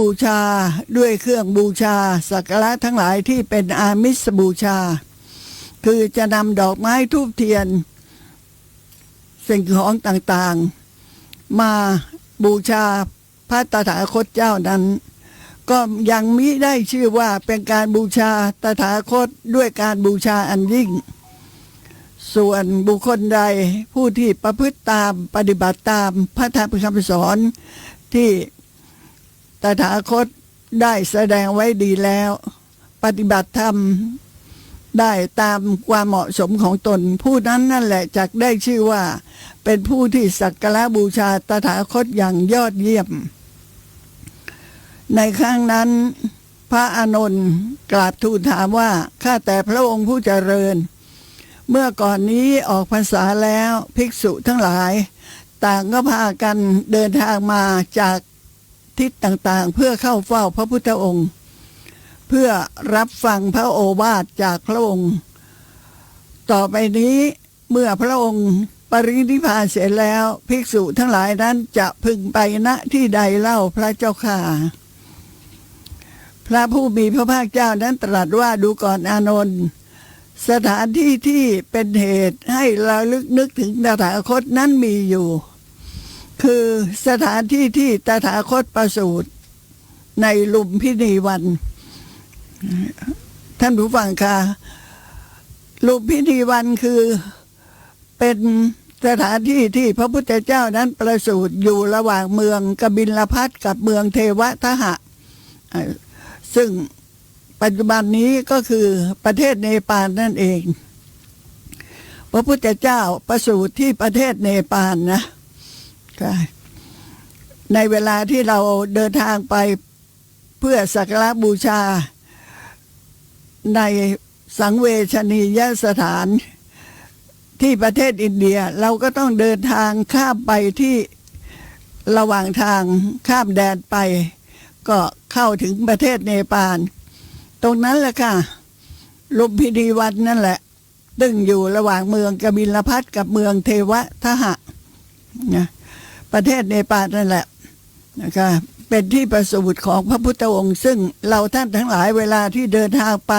บูชาด้วยเครื่องบูชาสักการะทั้งหลายที่เป็นอามิสบูชาคือจะนำดอกไม้ธูปเทียนสิ่งของต่างๆมาบูชาพระตถาคตเจ้านั้นก็ยังมิได้ชื่อว่าเป็นการบูชาตถาคตด้วยการบูชาอันยิ่งส่วนบุคคลใดผู้ที่ประพฤติตามปฏิบัติตามพระธรรมคำสอนที่ตถาคตได้แสดงไว้ดีแล้วปฏิบัติธรรมได้ตามความเหมาะสมของตนผู้นั้นนั่นแหละจักได้ชื่อว่าเป็นผู้ที่สักการะบูชาตถาคตอย่างยอดเยี่ยมในครั้งนั้นพระอานนท์กราบทูลถามว่าข้าแต่พระองค์ผู้เจริญเมื่อก่อนนี้ออกพรรษาแล้วภิกษุทั้งหลายต่างก็พากันเดินทางมาจากทิศต่างๆเพื่อเข้าเฝ้าพระพุทธองค์เพื่อรับฟังพระโอวาทจากพระองค์ต่อไปนี้เมื่อพระองค์ปรินิพพานเสร็จแล้วภิกษุทั้งหลายนั้นจะพึงไปณที่ใดเล่าพระเจ้าค่ะพระผู้มีพระภาคเจ้านั้นตรัสว่าดูก่อนอานนท์สถานที่ที่เป็นเหตุให้เราลึกนึกถึงตถาคตนั้นมีอยู่คือสถานที่ที่ตถาคตประสูติในลุมพินีวันท่านผู้ฟังค่ะลุมพินีวันคือเป็นสถานที่ที่พระพุทธเจ้านั้นประสูติอยู่ระหว่างเมืองกบิลพัสกับเมืองเทวทหะซึ่งปัจจุบันนี้ก็คือประเทศเนปาลนั่นเองพระพุทธเจ้าประสูติที่ประเทศเนปาลนะในเวลาที่เราเดินทางไปเพื่อสักการะบูชาในสังเวชนียสถานที่ประเทศอินเดียเราก็ต้องเดินทางข้ามไปที่ระหว่างทางข้ามแดนไปก็เข้าถึงประเทศเนปาลตรงนั้นแหละค่ะลุมพินีวันนั่นแหละตึงอยู่ระหว่างเมืองกบิลพัสกับเมืองเทวทหะนะประเทศเนปาลนั่นแหละนะคะเป็นที่ประสูติของพระพุทธองค์ซึ่งเราท่านทั้งหลายเวลาที่เดินทางไป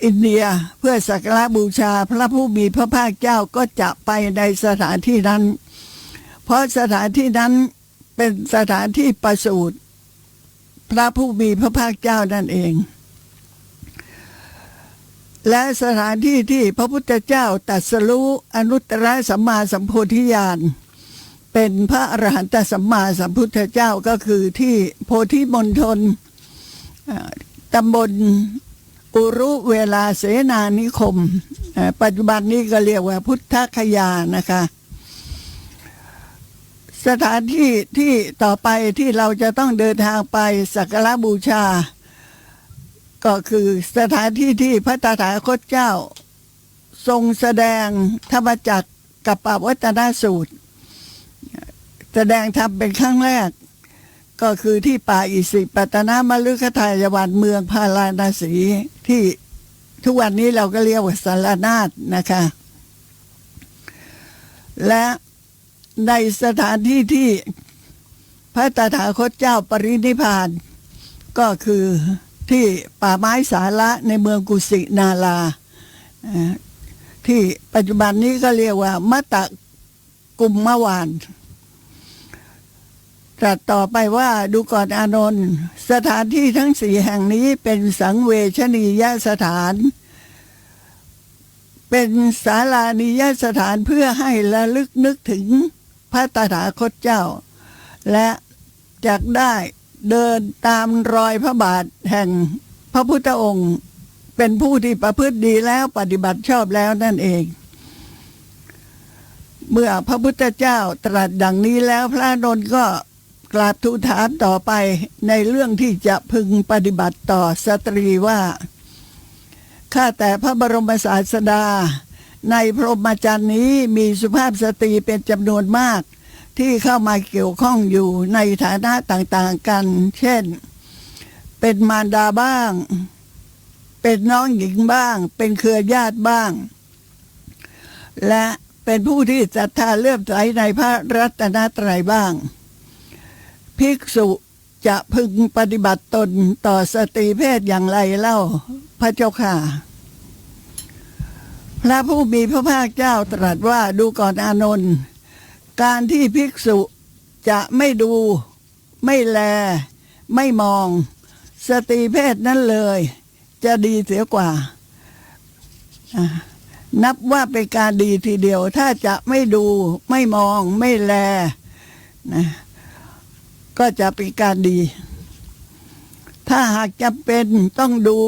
อินเดียเพื่อสักการะบูชาพระผู้มีพระภาคเจ้าก็จะไปในสถานที่นั้นเพราะสถานที่นั้นเป็นสถานที่ประสูติพระผู้มีพระภาคเจ้านั่นเองและสถานที่ที่พระพุทธเจ้าตรัสรู้อนุตตรสัมมาสัมโพธิญาณเป็นพระอรหันตสัมมาสัมพุทธเจ้าก็คือที่โพธิมณฑลตำบลอุรุเวลาเสนานิคมปัจจุบันนี้ก็เรียกว่าพุทธคยานะคะสถานที่ที่ต่อไปที่เราจะต้องเดินทางไปสักการะบูชาก็คือสถานที่ที่พระตถาคตเจ้าทรงแสดงธรรมจักรกับปวัตตนสูตรแสดงธรรมเป็นครั้งแรกก็คือที่ป่าอิสิปตนมฤคทายวันเมืองพาราณสีที่ทุกวันนี้เราก็เรียกว่าสารนาถนะคะและในสถานที่ที่พระตถาคตเจ้าปรินิพพานก็คือที่ป่าไม้สาระในเมืองกุสินาราที่ปัจจุบันนี้ก็เรียกว่ามตะกุมมวานตรัสต่อไปว่าดูก่อนอานนท์สถานที่ทั้งสี่แห่งนี้เป็นสังเวชนียสถานเป็นศาลานิยสถานเพื่อให้ระลึกนึกถึงพระตถาคตเจ้าและจักได้เดินตามรอยพระบาทแห่งพระพุทธองค์เป็นผู้ที่ประพฤติดีแล้วปฏิบัติชอบแล้วนั่นเองเมื่อพระพุทธเจ้าตรัสดังนี้แล้วพระอานนท์ก็กราบทูลถามต่อไปในเรื่องที่จะพึงปฏิบัติต่อสตรีว่าข้าแต่พระบรมศาสดาในพรหมจรรย์นี้มีสุภาพสตรีเป็นจำนวนมากที่เข้ามาเกี่ยวข้องอยู่ในฐานะต่างๆกันเช่นเป็นมารดาบ้างเป็นน้องหญิงบ้างเป็นเครือญาติบ้างและเป็นผู้ที่ศรัทธาเลื่อมใสในพระรัตนตรัยบ้าง ภิกษุจะพึงปฏิบัติตนต่อสตรีเพศอย่างไรเล่าพระเจ้าค่ะพระผู้มีพระภาคเจ้าตรัสว่าดูก่อนอานนท์การที่ภิกษุจะไม่ดูไม่แลไม่มองสตรีเพศนั้นเลยจะดีเสียกว่านับว่าเป็นการดีทีเดียวถ้าจะไม่ดูไม่มองไม่แลนะก็จะเป็นการดีถ้าหากจำเป็นต้องดู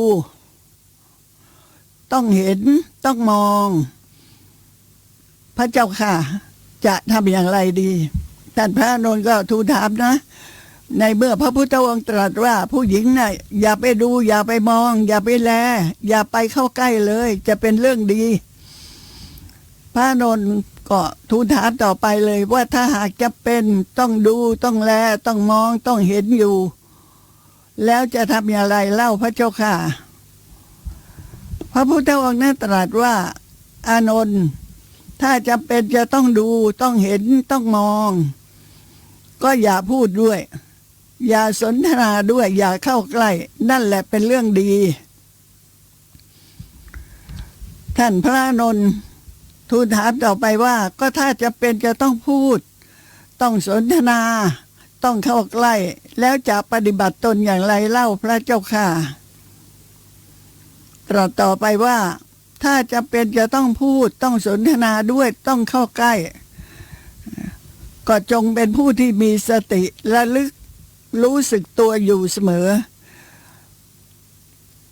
ต้องเห็นต้องมองพระเจ้าค่ะจะทำอย่างไรดีท่านพระอานนท์ก็ทูลถามนะในเมื่อพระพุทธองค์ตรัสว่าผู้หญิงน่ะอย่าไปดูอย่าไปมองอย่าไปแลอย่าไปเข้าใกล้เลยจะเป็นเรื่องดีพระอานนท์ก็ทูลถามต่อไปเลยว่าถ้าหากจะเป็นต้องดูต้องแลต้องมองต้องเห็นอยู่แล้วจะทำอย่างไรเล่าพระเจ้าค่ะพระพุทธองค์นั้นตรัสว่าอานนท์ถ้าจำเป็นจะต้องดูต้องเห็นต้องมองก็อย่าพูดด้วยอย่าสนทนาด้วยอย่าเข้าใกล้นั่นแหละเป็นเรื่องดีท่านพระอานนท์ทูลถามต่อไปว่าก็ถ้าจะเป็นจะต้องพูดต้องสนทนาต้องเข้าใกล้แล้วจะปฏิบัติตนอย่างไรเล่าพระเจ้าค่ะตรัสต่อไปว่าถ้าจะเป็นจะต้องพูดต้องสนทนาด้วยต้องเข้าใกล้ก็จงเป็นผู้ที่มีสติระลึกรู้สึกตัวอยู่เสมอ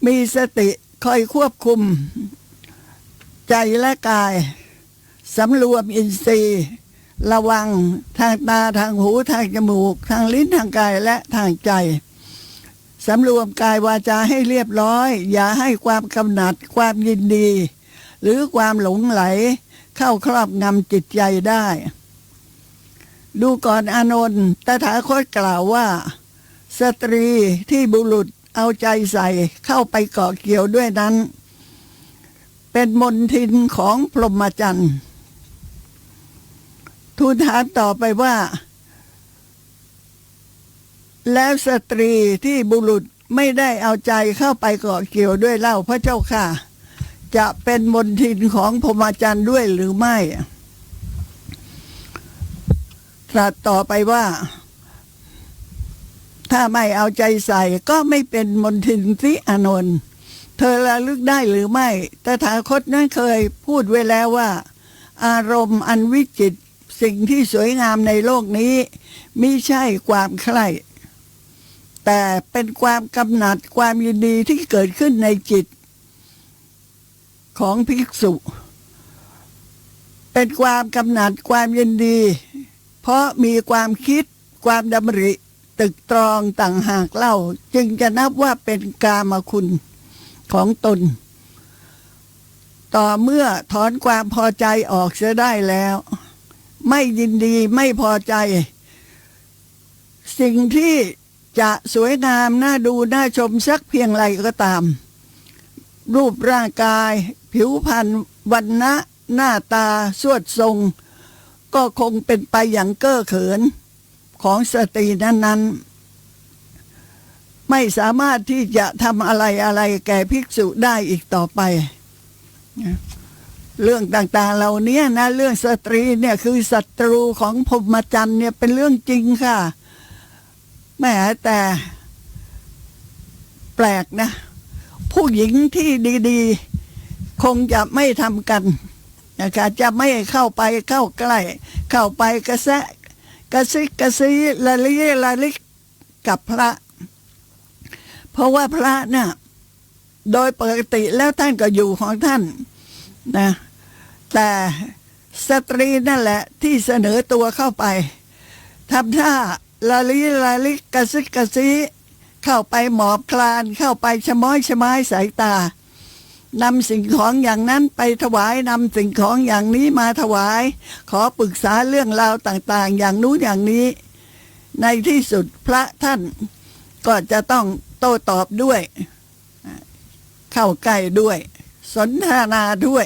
มีสติคอยควบคุมใจและกายสำรวมอินทรีย์ระวังทางตาทางหูทางจมูกทางลิ้นทางกายและทางใจสำรวมกายวาจาให้เรียบร้อยอย่าให้ความกำหนัดความยินดีหรือความหลงไหลเข้าครอบงำจิตใจได้ดูก่อนอานนท์ตถาคตกล่าวว่าสตรีที่บุรุษเอาใจใส่เข้าไปเกาะเกี่ยวด้วยนั้นเป็นมนทินของพรหมจรรย์ทูลถามต่อไปว่าแล้วสตรีที่บุรุษไม่ได้เอาใจเข้าไปเกาะเกี่ยวด้วยเล่าพระเจ้าค่ะจะเป็นมนทินของพรหมจรรย์ด้วยหรือไม่ตรัสต่อไปว่าถ้าไม่เอาใจใส่ก็ไม่เป็นมนทินสิอานนท์เธอระลึกได้หรือไม่ตถาคตนั้นเคยพูดไว้แล้วว่าอารมณ์อันวิจิตรสิ่งที่สวยงามในโลกนี้มิใช่ความใคร่แต่เป็นความกำหนัดความยินดีที่เกิดขึ้นในจิตของภิกษุเป็นความกำหนัดความยินดีเพราะมีความคิดความดำริตึกตรองต่างหากเล่าจึงจะนับว่าเป็นกามคุณของตนต่อเมื่อถอนความพอใจออกเสียได้แล้วไม่ยินดีไม่พอใจสิ่งที่จะสวยงามน่าดูน่าชมสักเพียงไรก็ตามรูปร่างกายผิวพรรณวรรณะหน้าตาสวดทรงก็คงเป็นไปอย่างเก้อเขินของสตรีนั้นไม่สามารถที่จะทำอะไรแก่ภิกษุได้อีกต่อไปเรื่องต่างๆเหล่านี้นะเรื่องสตรีเนี่ยคือศัตรูของพรหมจรรย์เนี่ยเป็นเรื่องจริงค่ะแม้แต่แปลกนะผู้หญิงที่ดีๆคงจะไม่ทำกันนะคะจะไม่เข้าไปเข้าใกล้เข้าไปกระแสะกระซิกกระซีละลิกกับพระเพราะว่าพระเนี่ยโดยปกติแล้วท่านก็อยู่ของท่านนะแต่สตรีนั่นแหละที่เสนอตัวเข้าไปทำท่าละลิกกระซิกกระซีเข้าไปหมอบคลานเข้าไปชะม้อยชะไม้สายตานำสิ่งของอย่างนั้นไปถวายนำสิ่งของอย่างนี้มาถวายขอปรึกษาเรื่องราวต่างๆอย่างนู้นอย่างนี้ในที่สุดพระท่านก็จะต้องโต้ตอบด้วยเข้าใกล้ด้วยสนทนาด้วย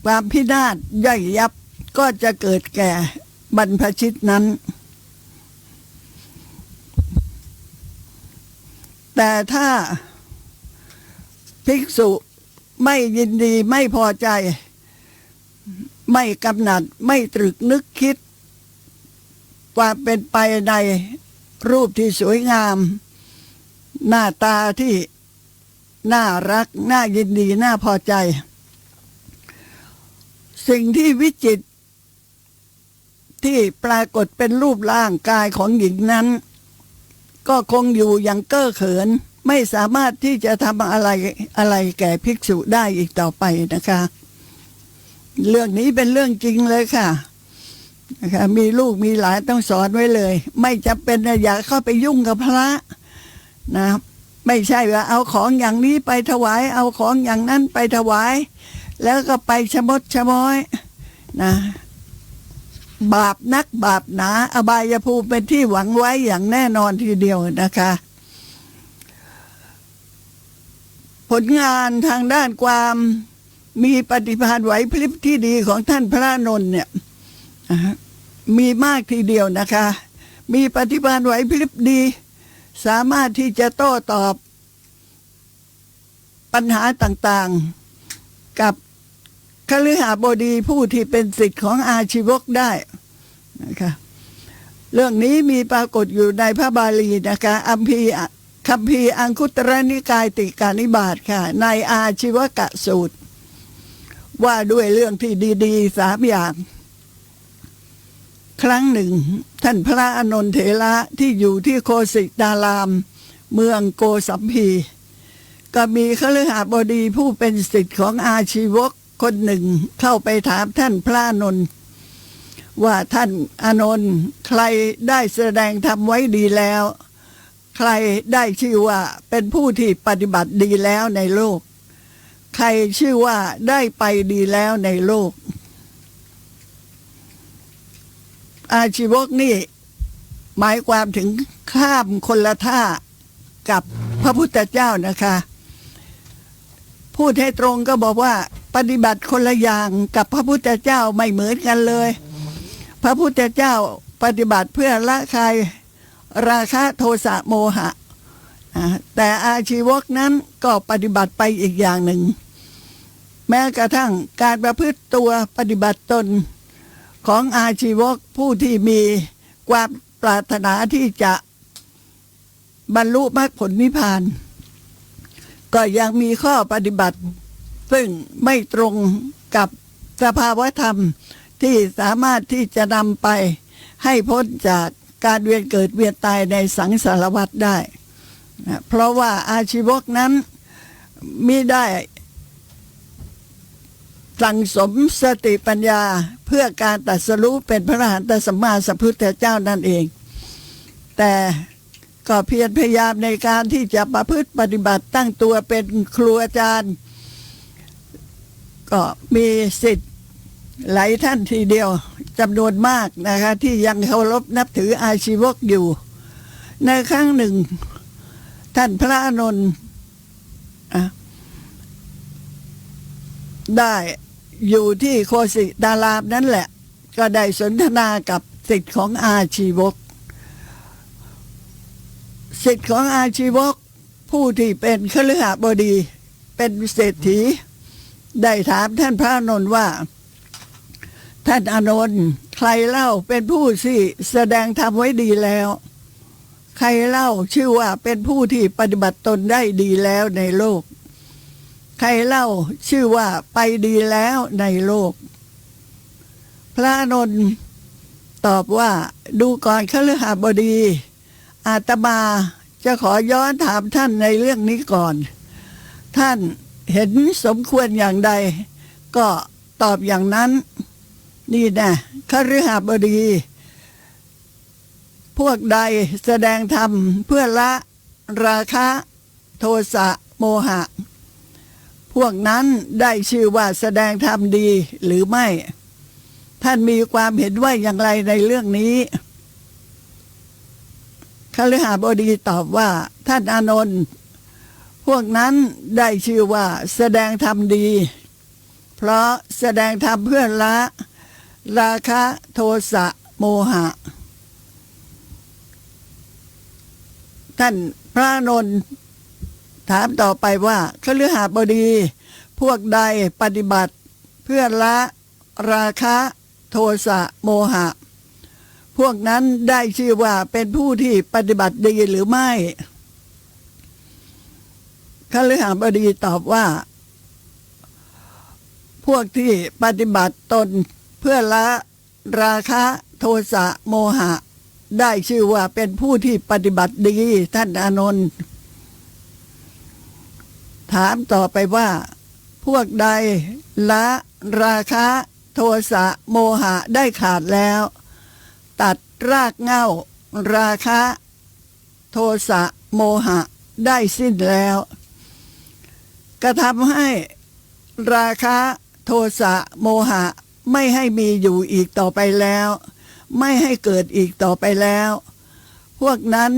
ความพินาศย่อยยับก็จะเกิดแก่บรรพชิตนั้น แต่ถ้าภิกษุไม่ยินดีไม่พอใจไม่กำหนัดไม่ตรึกนึกคิดความเป็นไปในรูปที่สวยงามหน้าตาที่น่ารักน่ายินดีน่าพอใจสิ่งที่วิจิตรที่ปรากฏเป็นรูปร่างกายของหญิงนั้นก็คงอยู่อย่างเก้อเขินไม่สามารถที่จะทำอะไรแก่ภิกษุได้อีกต่อไปนะคะเรื่องนี้เป็นเรื่องจริงเลยค่ะนะคะมีลูกมีหลานต้องสอนไว้เลยไม่จำเป็นอย่าเข้าไปยุ่งกับพระนะไม่ใช่ว่าเอาของอย่างนี้ไปถวายเอาของอย่างนั้นไปถวายแล้วก็ไปชะมดชะม้อยนะบาปนักบาปหนาอบายภูมิเป็นที่หวังไว้อย่างแน่นอนทีเดียวนะคะผลงานทางด้านความมีปฏิภาณไหวพริบที่ดีของท่านพระนนท์เนี่ยมีมากทีเดียวนะคะมีปฏิภาณไหวพริบดีสามารถที่จะโต้ตอบปัญหาต่างๆกับคฤหบดีผู้ที่เป็นศิษย์ของอาชีวกได้นะคะเรื่องนี้มีปรากฏอยู่ในพระบาลีนะคะคัมภีร์อังคุตรนิกายติกานิบาตค่ะในอาชีวกสูตรว่าด้วยเรื่องที่ดีๆ3 อย่างครั้งหนึ่งท่านพระอานนท์เถระที่อยู่ที่โคสิตารามเมืองโกสัมพีก็มีคฤหบดีผู้เป็นศิษย์ของอาชีวกคนหนึ่งเข้าไปถามท่านพระอานนท์ว่าท่านอานนท์ใครได้แสดงธรรมไว้ดีแล้วใครได้ชื่อว่าเป็นผู้ที่ปฏิบัติดีแล้วในโลกใครชื่อว่าได้ไปดีแล้วในโลกอาชีวกนี่หมายความถึงข้ามคนละท่ากับพระพุทธเจ้านะคะพูดให้ตรงก็บอกว่าปฏิบัติคนละอย่างกับพระพุทธเจ้าไม่เหมือนกันเลยพระพุทธเจ้าปฏิบัติเพื่อละคลายราคะโทสะโมหะแต่อาชีวกนั้นก็ปฏิบัติไปอีกอย่างหนึ่งแม้กระทั่งการประพฤติตัวปฏิบัติตนของอาชีวกผู้ที่มีความปรารถนาที่จะบรรลุมรรคผลนิพพานก็ยังมีข้อปฏิบัติซึ่งไม่ตรงกับสภาวธรรมที่สามารถที่จะนำไปให้พ้นจากการเวียนเกิดเวียนตายในสังสารวัฏได้นะเพราะว่าอาชีวกนั้นมิได้สั่งสมสติปัญญาเพื่อการตรัสรู้เป็นพระอรหันตสัมมาสัมพุทธเจ้านั่นเองแต่ก็เพียรพยายามในการที่จะประพฤติปฏิบัติตั้งตัวเป็นครูอาจารย์ก็มีศิษย์หลายท่านทีเดียวจำนวนมากนะคะที่ยังเคารพนับถืออาชีวกอยู่ในครั้งหนึ่งท่านพระอานนท์ได้อยู่ที่โคสิตารามนั่นแหละก็ได้สนทนากับศิษย์ของอาชีวกศิษย์ของอาชีวกผู้ที่เป็นคฤหบดีเป็นเศรษฐีได้ถามท่านพระอานนท์ว่าท่านอานนท์ใครเล่าเป็นผู้ที่แสดงธรรมไว้ดีแล้วใครเล่าชื่อว่าเป็นผู้ที่ปฏิบัติตนได้ดีแล้วในโลกใครเล่าชื่อว่าไปดีแล้วในโลกพระอานนท์ตอบว่าดูก่อนคฤหบดีอาตมาจะขอย้อนถามท่านในเรื่องนี้ก่อนท่านเห็นสมควรอย่างใดก็ตอบอย่างนั้นนี่นะคฤหบดีพวกใดแสดงธรรมเพื่อละราคะโทสะโมหะพวกนั้นได้ชื่อว่าแสดงธรรมดีหรือไม่ท่านมีความเห็นว่าอย่างไรในเรื่องนี้คฤหบดีตอบว่าท่านอานนท์พวกนั้นได้ชื่อว่าแสดงธรรมดีเพราะแสดงธรรมเพื่อละราคะโทสะโมหะท่านพระอานนท์ ถามต่อไปว่าคฤหบดีพวกใดปฏิบัติเพื่อละราคะโทสะโมหะพวกนั้นได้ชื่อว่าเป็นผู้ที่ปฏิบัติดีหรือไม่คฤหบดีตอบว่าพวกที่ปฏิบัติตนเพื่อละราคะโทสะโมหะได้ชื่อว่าเป็นผู้ที่ปฏิบัติดีท่านอานนท์ถามต่อไปว่าพวกใดละราคะโทสะโมหะได้ขาดแล้วตัดรากเหง้าราคะโทสะโมหะได้สิ้นแล้วกระทำให้ราคะโทสะโมหะไม่ให้มีอยู่อีกต่อไปแล้วไม่ให้เกิดอีกต่อไปแล้วพวกนั้น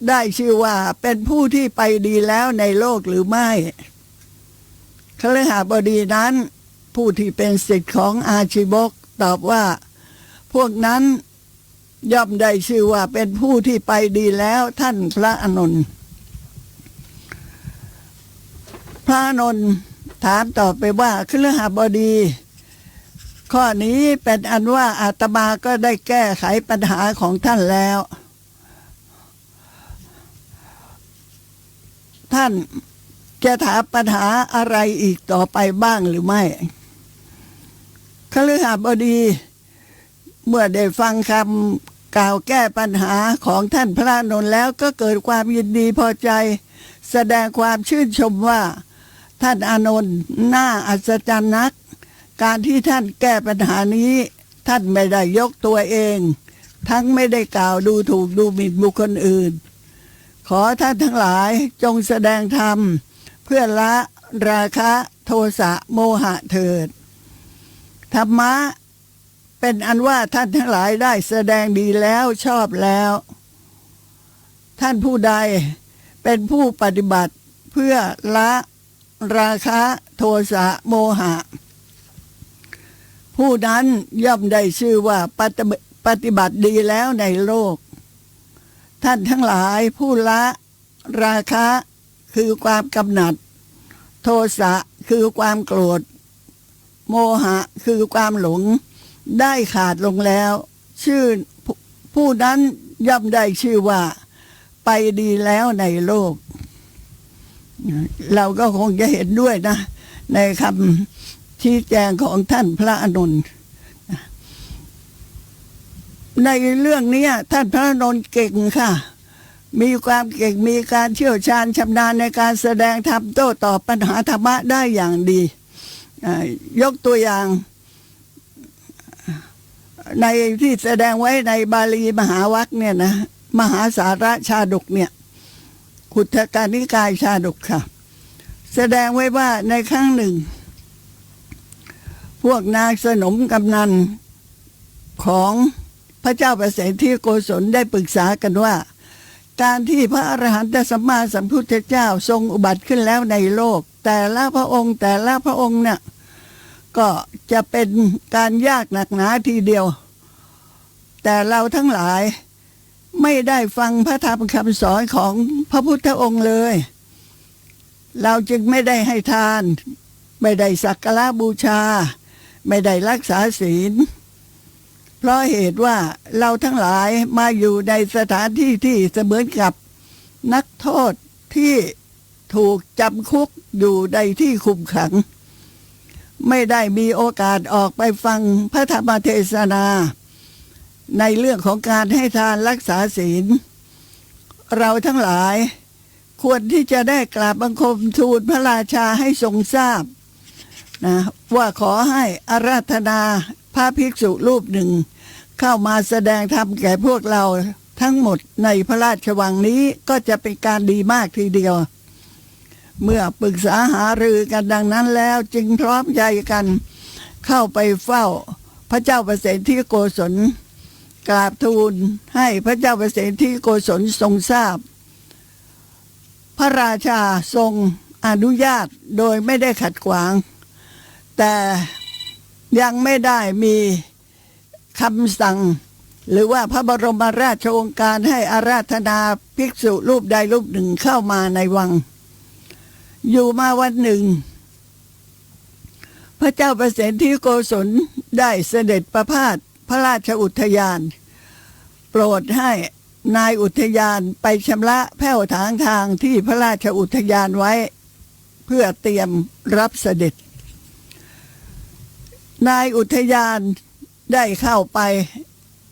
ได้ชื่อว่าเป็นผู้ที่ไปดีแล้วในโลกหรือไม่คฤหบดีนั้นผู้ที่เป็นศิษย์ของอาชีวกตอบว่าพวกนั้นย่อมได้ชื่อว่าเป็นผู้ที่ไปดีแล้วท่านพระอานนท์พระอานนท์ถามต่อไปว่าคฤหบดีข้อนี้เป็นอันว่าอาตมาก็ได้แก้ไขปัญหาของท่านแล้วท่านจะถามปัญหาอะไรอีกต่อไปบ้างหรือไม่คฤหบดีเมื่อได้ฟังคำกล่าวแก้ปัญหาของท่านพระอานนท์แล้วก็เกิดความยินดีพอใจแสดงความชื่นชมว่าท่านอานนท์น่าอัศจรรย์นักการที่ท่านแก้ปัญหานี้ท่านไม่ได้ยกตัวเองทั้งไม่ได้กล่าวดูถูกดูหมิ่นบุคคลอื่นขอท่านทั้งหลายจงแสดงธรรมเพื่อละราคะโทสะโมหะเถิดธรรมะเป็นอันว่าท่านทั้งหลายได้แสดงดีแล้วชอบแล้วท่านผู้ใดเป็นผู้ปฏิบัติเพื่อละราคะโทสะโมหะผู้นั้นย่อมได้ชื่อว่าปฏิบัติดีแล้วในโลกท่านทั้งหลายผู้ละราคะคือความกำหนัดโทสะคือความโกรธโมหะคือความหลงได้ขาดลงแล้วชื่อผู้นั้นย่อมได้ชื่อว่าไปดีแล้วในโลกเราก็คงจะเห็นด้วยนะในคำชี้แจงของท่านพระอานนท์ในเรื่องนี้ท่านพระอานนท์เก่งค่ะมีความเก่งมีการเชี่ยวชาญชำนาญในการแสดงธรรมโต้ตอบปัญหาธรรมะได้อย่างดียกตัวอย่างในที่แสดงไว้ในบาลีมหาวรรคเนี่ยนะมหาสาระชาดกเนี่ยขุทกานิกายชาดกค่ะแสดงไว้ว่าในครั้งหนึ่งพวกนางสนมกำนันของพระเจ้าประเสนที่โกศลได้ปรึกษากันว่าการที่พระอรหันตสัมมาสัมพุทธเจ้าทรงอุบัติขึ้นแล้วในโลกแต่ละพระองค์เนี่ยก็จะเป็นการยากหนักหนาทีเดียวแต่เราทั้งหลายไม่ได้ฟังพระธรรมคำสอนของพระพุทธองค์เลยเราจึงไม่ได้ให้ทานไม่ได้สักการะบูชาไม่ได้รักษาศีลเพราะเหตุว่าเราทั้งหลายมาอยู่ในสถานที่ที่เสมือนกับนักโทษที่ถูกจำคุกอยู่ในที่คุมขังไม่ได้มีโอกาสออกไปฟังพระธรรมเทศนาในเรื่องของการให้ทานรักษาศีลเราทั้งหลายควรที่จะได้กราบบังคมทูลพระราชาให้ทรงทราบนะว่าขอให้อาราธนาพระภิกษุรูปหนึ่งเข้ามาแสดงธรรมแก่พวกเราทั้งหมดในพระราชวังนี้ก็จะเป็นการดีมากทีเดียวเมื่อปรึกษาหารือกันดังนั้นแล้วจึงพร้อมใจกันเข้าไปเฝ้าพระเจ้าประเสนที่โกศลกราบทูลให้พระเจ้าประเสนที่โกศลทรงทราบพระราชาทรงอนุญาตโดยไม่ได้ขัดขวางแต่ยังไม่ได้มีคำสั่งหรือว่าพระบรมราชโองการให้อาราธนาภิกษุรูปใดรูปหนึ่งเข้ามาในวัง อยู่มาวันหนึ่งพระเจ้าประสิทธิโกศลได้เสด็จประพาสพระราชอุทยานโปรดให้นายอุทยานไปชำระแผ้วถางทางที่พระราชอุทยานไว้เพื่อเตรียมรับเสด็จนายอุทยานได้เข้าไป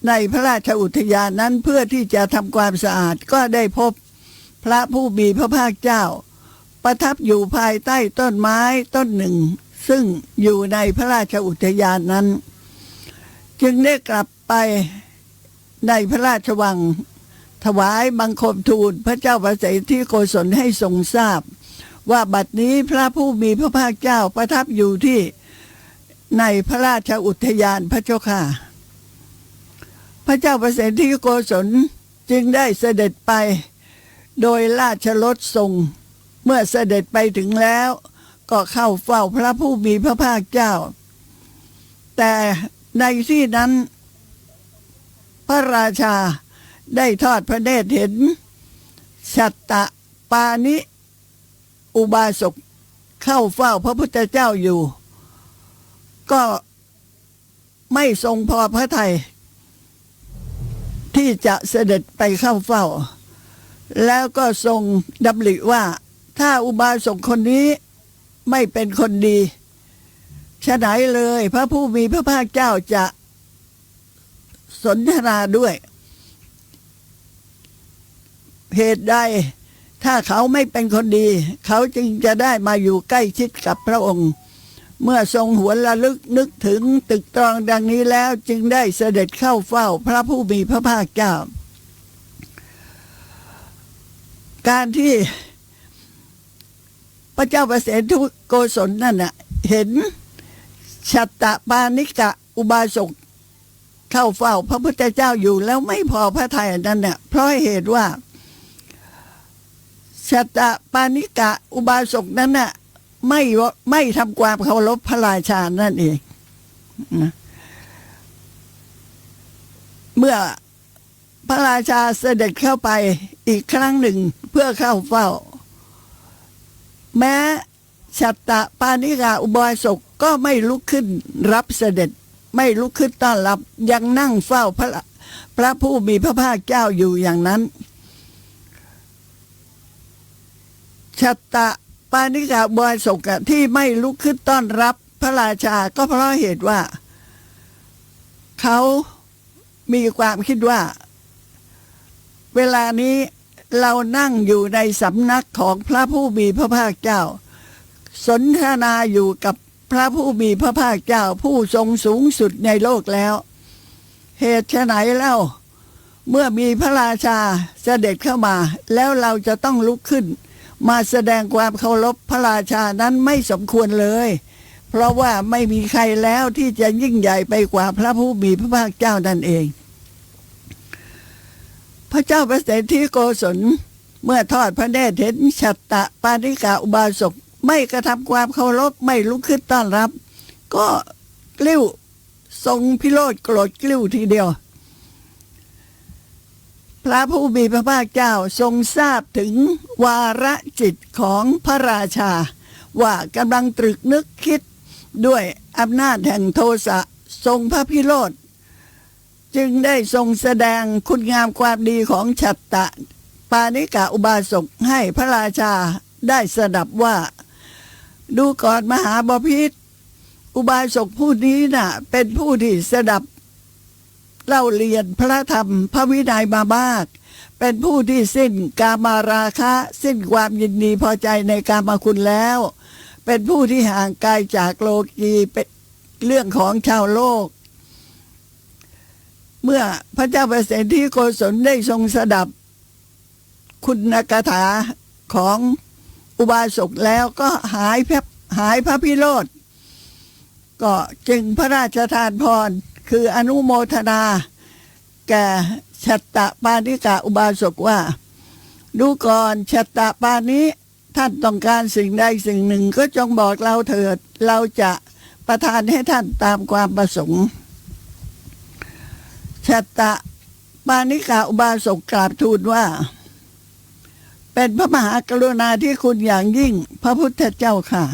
ในพระราชอุทยานนั้นเพื่อที่จะทำความสะอาดก็ได้พบพระผู้มีพระภาคเจ้าประทับอยู่ภายใต้ต้นไม้ต้นหนึ่งซึ่งอยู่ในพระราชอุทยานนั้นจึงได้กลับไปในพระราชวังถวายบังคมทูลพระเจ้าประสิทธิโกศลให้ทรงทราบว่าบัดนี้พระผู้มีพระภาคเจ้าประทับอยู่ที่ในพระราชอุทยานพระเจ้าค่ะพระเจ้าประสิทธิโกศลจึงได้เสด็จไปโดยราชรถทรงเมื่อเสด็จไปถึงแล้วก็เข้าเฝ้าพระผู้มีพระภาคเจ้าแต่ในที่นั้นพระราชาได้ทอดพระเนตรเห็นชัตตะปานิอุบาสกเข้าเฝ้าพระพุทธเจ้าอยู่ก็ไม่ทรงพอพระทัยที่จะเสด็จไปเข้าเฝ้าแล้วก็ทรงดำริว่าถ้าอุบาสกคนนี้ไม่เป็นคนดีฉะไหนเลยพระผู้มีพระภาคเจ้าจะสนทนาด้วยเหตุใดถ้าเขาไม่เป็นคนดีเขาจึงจะได้มาอยู่ใกล้ชิดกับพระองค์เมื่อทรงหวนระลึกนึกถึงตึกตรองดังนี้แล้วจึงได้เสด็จเข้าเฝ้าพระผู้มีพระภาคเจ้าการที่พระเจ้าประสิทธิโกศลนั่นน่ะเห็นชัตตะปานิกะอุบาสกเข้าเฝ้าพระพุทธเจ้าอยู่แล้วไม่พอพระทัยนั่นน่ะเพราะเหตุว่าชัตตะปานิกะอุบาสกนั้นน่ะไม่ทำความเคารพพระราชานั่นเองนะเมื่อพระราชาเสด็จเข้าไปอีกครั้งหนึ่งเพื่อเข้าเฝ้าแม้ชัตตะปานิกะอุบาสกก็ไม่ลุกขึ้นรับเสด็จไม่ลุกขึ้นต้อนรับยังนั่งเฝ้าพระผู้มีพระภาคเจ้าอยู่อย่างนั้นชัตตะปานิกะอุบาสกที่ไม่ลุกขึ้นต้อนรับพระราชาก็เพราะเหตุว่าเขามีความคิดว่าเวลานี้เรานั่งอยู่ในสำนักของพระผู้มีพระภาคเจ้าสนทนาอยู่กับพระผู้มีพระภาคเจ้าผู้ทรงสูงสุดในโลกแล้วเหตุไฉนเล่าเมื่อมีพระราชาเสด็จเข้ามาแล้วเราจะต้องลุกขึ้นมาแสดงความเคารพพระราชานั้นไม่สมควรเลยเพราะว่าไม่มีใครแล้วที่จะยิ่งใหญ่ไปกว่าพระผู้มีพระภาคเจ้านั่นเองพระเจ้าประสิทธิโกศลเมื่อทอดพระเนตรเห็นชัตตะปานิกะอุบาสกไม่กระทำความเคารพไม่ลุกขึ้นต้อนรับก็กลิ้วทรงพิโรธโกรธกลิ้วทีเดียวพระผู้มีพระภาคเจ้าทรงทราบถึงวาระจิตของพระราชาว่ากำลังตรึกนึกคิดด้วยอำนาจแห่งโทสะทรงพระพิโรธจึงได้ทรงแสดงคุณงามความดีของชัตตะปานิกะอุบาสกให้พระราชาได้สดับว่าดูก่อนมหาบพิตรอุบาสกผู้นี้น่ะเป็นผู้ที่สดับเล่าเรียนพระธรรมพระวินัยมามากเป็นผู้ที่สิ้นกามาราคะสิ้นความยินดีพอใจในกามคุณแล้วเป็นผู้ที่ห่างไกลจากโลกีเป็นเรื่องของชาวโลกเมื่อพระเจ้าประสิทธิโกศลได้ทรงสดับคุณกถาของอุบาสกแล้วก็หายพระพิโรธก็จึงพระราชทานพรคืออนุโมทนาแก่ชัตตะปานิกะอุบาสกว่าดูก่อนชัตตะปานิท่านต้องการสิ่งใดสิ่งหนึ่งก็จงบอกเราเถิดเราจะประทานให้ท่านตามความประสงค์ชัตตะปานิกะอุบาสกกราบทูลว่า เป็นพระมหากรุณาธิคุณอย่างยิ่งพระพุทธเจ้าค่ะ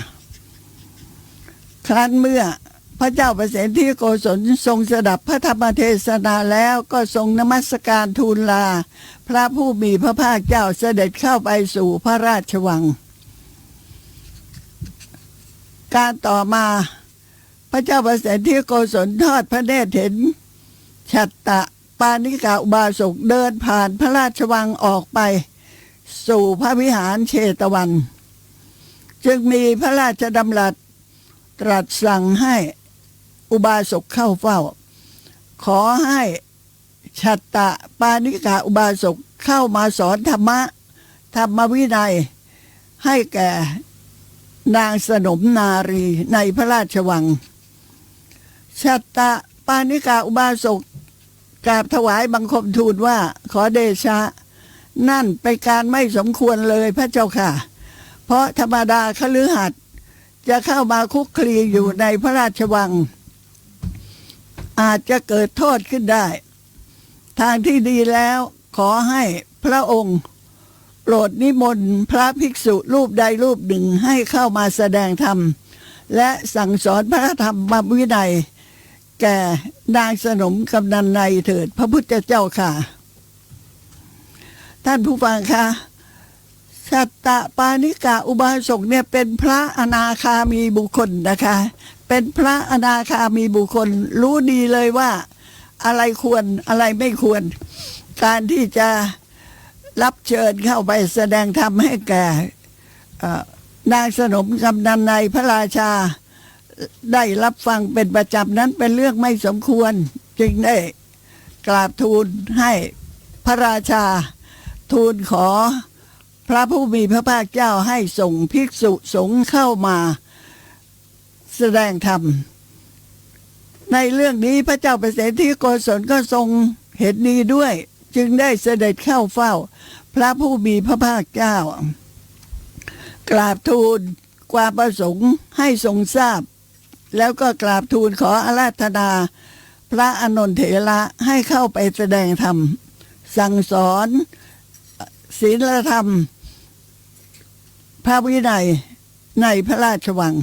ครั้นเมื่อพระเจ้าประสิทธิโกศลทรงสดับพระธรรมเทศนาแล้วก็ทรงนมัสการทูลลาพระผู้มีพระภาคเจ้าเสด็จเข้าไปสู่พระราชวังการต่อมาพระเจ้าประสิทธิโกศลทอดพระเนตรเห็นฉัตตะปานิกาอุบาสกเดินผ่านพระราชวังออกไปสู่พระวิหารเชตวันจึงมีพระราชดำรัสตรัสสั่งให้อุบาสกเข้าเฝ้าขอให้ฉัตตะปานิกาอุบาสกเข้ามาสอนธรรมวินัยให้แก่นางสนมนารีในพระราชวังฉัตตะปานิกาอุบาสกกราบถวายบังคมทูลว่าขอเดชะนั่นเป็นการไม่สมควรเลยพระเจ้าค่ะเพราะธรรมดาคฤหัสถ์จะเข้ามาคุกคลีอยู่ในพระราชวังอาจจะเกิดโทษขึ้นได้ทางที่ดีแล้วขอให้พระองค์โปรดนิมนต์พระภิกษุรูปใดรูปหนึ่งให้เข้ามาแสดงธรรมและสั่งสอนพระธรรมวินัยแก่นางสนมกำนันในเถิดพระพุทธเจ้าค่ะท่านผู้ฟังคะฉัตตะปานิกาอุบาสกเนี่ยเป็นพระอนาคามีบุคคลนะคะเป็นพระอนาคามีบุคคลรู้ดีเลยว่าอะไรควรอะไรไม่ควรการที่จะรับเชิญเข้าไปแสดงธรรมให้แก่นางสนมกำนันในพระราชาได้รับฟังเป็นประจำนั้นเป็นเรื่องไม่สมควรจึงได้กราบทูลให้พระราชาทูลขอพระผู้มีพระภาคเจ้าให้ส่งภิกษุสงฆ์เข้ามาแสดงธรรมในเรื่องนี้พระเจ้าประสิทธิโกศลก็ทรงเห็นดีด้วยจึงได้เสด็จเข้าเฝ้าพระผู้มีพระภาคเจ้ากราบทูลความประสงค์ให้ทรงทราบแล้วก็กราบทูลขออาราธนาพระอานนท์เถระให้เข้าไปแสดงธรรมสั่งสอนศีลธรรมพระวินัยในพระราชวัง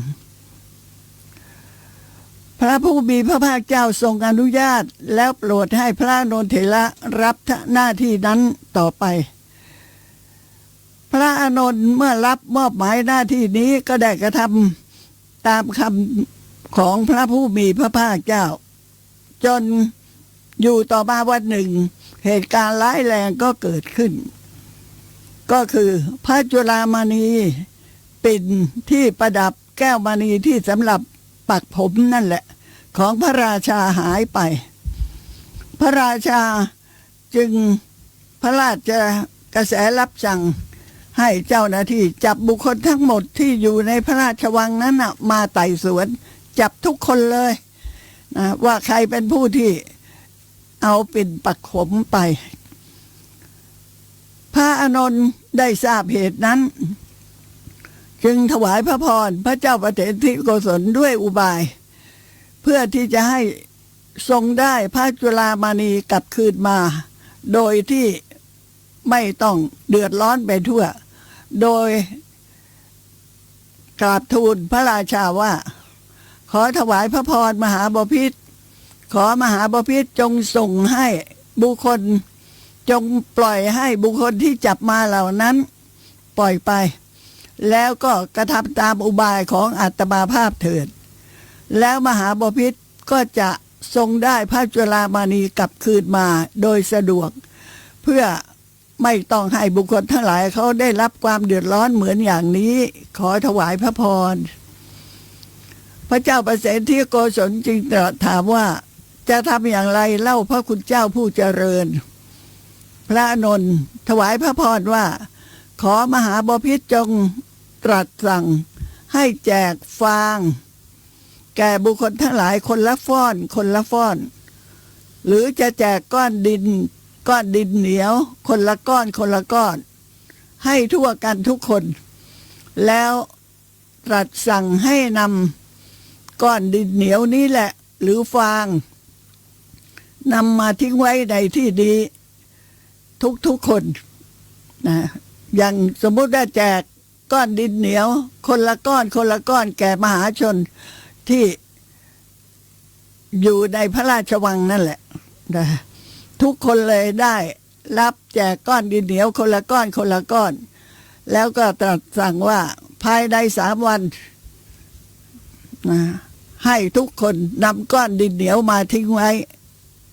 พระผู้มีพระภาคเจ้าทรงอนุญาตแล้วโปรดให้พระอานนท์เถระรับหน้าที่นั้นต่อไปพระอานนท์เมื่อรับมอบหมายหน้าที่นี้ก็ได้กระทำตามคำของพระผู้มีพระภาคเจ้าจนอยู่ต่อมาวันหนึ่งเหตุการณ์ร้ายแรงก็เกิดขึ้นก็คือพระจุฬามณีปิ่นที่ประดับแก้วมณีที่สำหรับปักผมนั่นแหละของพระราชาหายไปพระราชาจึงพระราชกระแสรับสั่งให้เจ้าหน้าที่จับบุคคลทั้งหมดที่อยู่ในพระราชวังนั้นมาไต่สวนจับทุกคนเลยนะว่าใครเป็นผู้ที่เอาปิ่นปักผมไปพระอานนท์ได้ทราบเหตุนั้นจึงถวายพระพรพระเจ้าประสิทธิโกศลด้วยอุบายเพื่อที่จะให้ทรงได้พระจุฬามณีกลับคืนมาโดยที่ไม่ต้องเดือดร้อนไปทั่วโดยกราบทูลพระราชาว่าขอถวายพระพรมหาบพิตรขอมหาบพิตรจงส่งให้บุคคลจงปล่อยให้บุคคลที่จับมาเหล่านั้นปล่อยไปแล้วก็กระทำตามอุบายของอาตมาภาพเถิดแล้วมหาบพิตรก็จะทรงได้พระจุฬามณีกลับคืนมาโดยสะดวกเพื่อไม่ต้องให้บุคคลทั้งหลายเขาได้รับความเดือดร้อนเหมือนอย่างนี้ขอถวายพระพรพระเจ้าประสิทธิโกศลจึงตรัสถามว่าจะทำอย่างไรเล่าพระคุณเจ้าผู้เจริญพระอานนท์ถวายพระพรว่าขอมหาบพิตรจงตรัสสั่งให้แจกฟางแก่บุคคลทั้งหลายคนละฟ้อนคนละฟ้อนหรือจะแจกก้อนดินเหนียวคนละก้อนคนละก้อนให้ทั่วกันทุกคนแล้วตรัสสั่งให้นำก้อนดินเหนียวนี้แหละหรือฟางนำมาทิ้งไว้ในที่ดีทุกคนนะ อย่างสมมุติว่าแจกก้อนดินเหนียวคนละก้อนคนละก้อนแก่มหาชนที่อยู่ในพระราชวังนั่นแหละนะทุกคนเลยได้รับแจกก้อนดินเหนียวคนละก้อนคนละก้อนแล้วก็ตรัสสั่งว่าภายใน3 วันนะให้ทุกคนนำก้อนดินเหนียวมาทิ้งไว้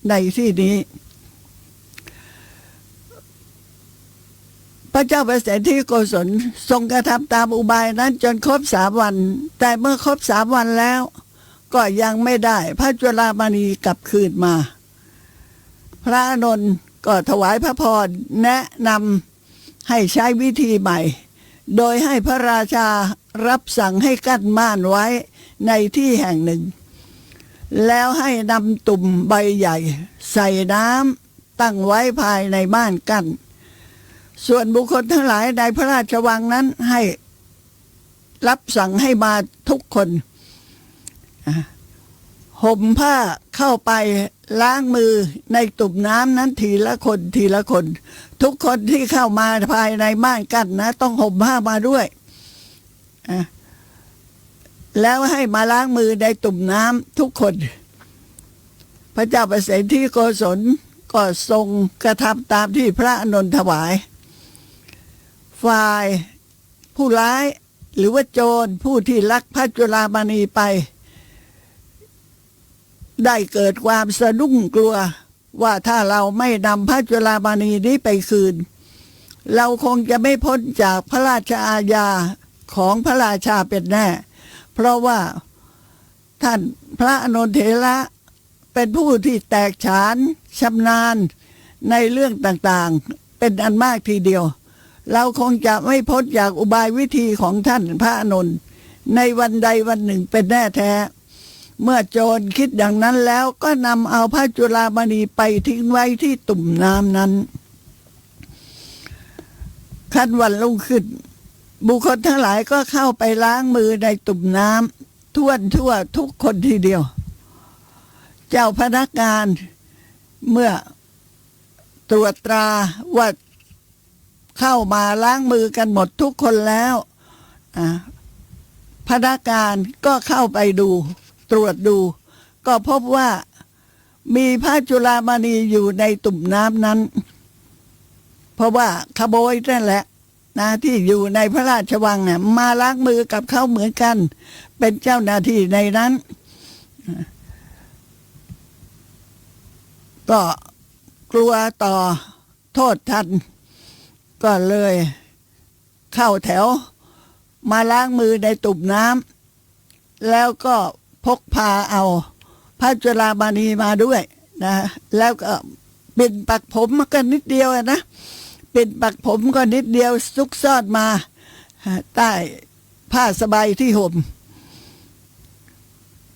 ในที่นี้พระเจ้าประเสนที่โกศลทรงกระทำตามอุบายนั้นจนครบ3 วันแต่เมื่อครบ3 วันแล้วก็ยังไม่ได้พระจุฬามณีกลับคืนมาพระอานนท์ก็ถวายพระพรแนะนำให้ใช้วิธีใหม่โดยให้พระราชารับสั่งให้กั้นม่านไว้ในที่แห่งหนึ่งแล้วให้นำตุ่มใบใหญ่ใส่น้ำตั้งไว้ภายในม่านกั้นส่วนบุคคลทั้งหลายในพระราชวังนั้นให้รับสั่งให้มาทุกคนห่มผ้าเข้าไปล้างมือในตุ่มน้ำนั้นทีละคนทีละคนทุกคนที่เข้ามาภายในม่านกั้นนะต้องห่มผ้ามาด้วยแล้วให้มาล้างมือในตุ่มน้ำทุกคนพระเจ้าประเสนที่โกศลก็ทรงกระทำตามที่พระอานนท์ถวายฝ่ายผู้ร้ายหรือว่าโจรผู้ที่ลักพระจุฬามณีไปได้เกิดความสะดุ้งกลัวว่าถ้าเราไม่นำพระจุฬามณีนี้ไปคืนเราคงจะไม่พ้นจากพระราชอาญาของพระราชาเป็นแน่เพราะว่าท่านพระอานนทเถระเป็นผู้ที่แตกฉานชำนาญในเรื่องต่างๆเป็นอันมากทีเดียวเราคงจะไม่พ้นจากอุบายวิธีของท่านพระอานนท์ในวันใดวันหนึ่งเป็นแน่แท้เมื่อโจรคิดอย่างนั้นแล้วก็นำเอาพระจุฬามณีไปทิ้งไว้ที่ตุ่มน้ำนั้นขั้นวันรุ่งขึ้นบุคคลทั้งหลายก็เข้าไปล้างมือในตุ่มน้ำทั่วทุกคนทีเดียวเจ้าพนักงานเมื่อตรวจตราว่าเข้ามาล้างมือกันหมดทุกคนแล้วพนักงานก็เข้าไปดูตรวจดูก็พบว่ามีพระจุฬามณีอยู่ในตุ่มน้ำนั้นเพราะว่าขโมยนั่นแหละนะที่อยู่ในพระราชวังเนี่ยมาล้างมือกับเขาเหมือนกันเป็นเจ้าหน้าที่ในนั้นก็กลัวต่อโทษทันก็เลยเข้าแถวมาล้างมือในตุ่มน้ำแล้วก็พกพาเอาพระจุฬามณีมาด้วยนะแล้วก็ปิ่นปักผมก็นิดเดียวนะปิ่นปักผมก็นิดเดียวซุกซ่อนมาใต้ผ้าสบายที่ห่ม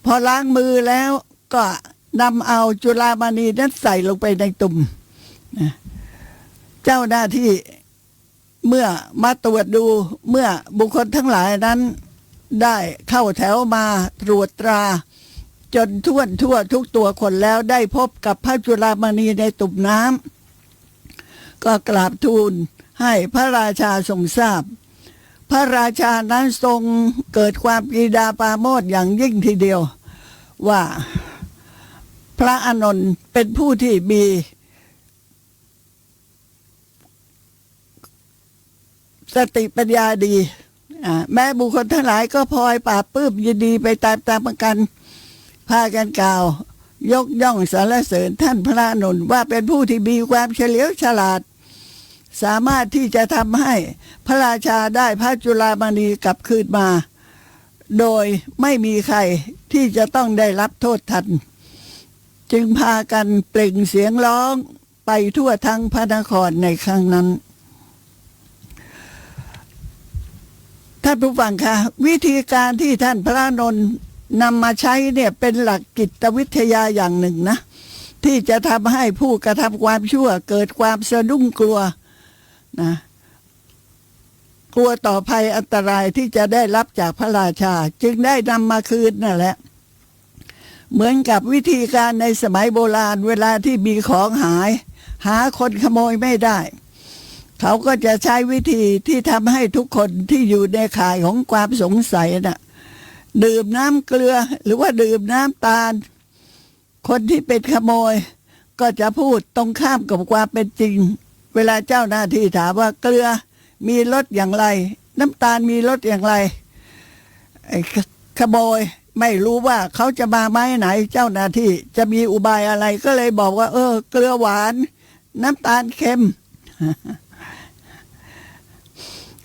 พอล้างมือแล้วก็นำเอาจุฬามณีนั้นใส่ลงไปในตุ่มเจ้าหน้าที่เมื่อมาตรวจดูเมื่อบุคคลทั้งหลายนั้นได้เข้าแถวมาตรวจตราจนทั่วทุกตัวคนแล้วได้พบกับพระจุฬามณีในตุ่มน้ำก็กราบทูลให้พระราชาทรงทราบพระราชานั้นทรงเกิดความปรีดาปราโมทย์อย่างยิ่งทีเดียวว่าพระอานนท์เป็นผู้ที่มีสติปัญญาดีแม้บุคคลทั้งหลายก็พลอยปราบปลื้มยินดีไปตามกันพากันกล่าวยกย่องสรรเสริญท่านพระอานนท์ว่าเป็นผู้ที่มีความเฉลียวฉลาดสามารถที่จะทำให้พระราชาได้พระจุฬามณีกลับคืนมาโดยไม่มีใครที่จะต้องได้รับโทษทันจึงพากันเปล่งเสียงร้องไปทั่วทั้งพระนครในครั้งนั้นท่านผู้ฟังคะวิธีการที่ท่านพระอานนท์นำมาใช้เนี่ยเป็นหลักจิตวิทยาอย่างหนึ่งนะที่จะทำให้ผู้กระทำความชั่วเกิดความสะดุ้งกลัวนะกลัวต่อภัยอันตรายที่จะได้รับจากพระราชาจึงได้นำมาคืนนั่นแหละเหมือนกับวิธีการในสมัยโบราณเวลาที่มีของหายหาคนขโมยไม่ได้ เขาก็จะใช้วิธีที่ทำให้ทุกคนที่อยู่ในข่ายของความสงสัยน่ะดื่มน้ำเกลือหรือว่าดื่มน้ำตาลคนที่เป็นขโมยก็จะพูดตรงข้ามกับความเป็นจริงเวลาเจ้าหน้าที่ถามว่าเกลือมีรสอย่างไรน้ำตาลมีรสอย่างไรไอ้ขโมยไม่รู้ว่าเขาจะมาไม้ไหนเจ้าหน้าที่จะมีอุบายอะไรก็เลยบอกว่าเกลือหวานน้ำตาลเค็ม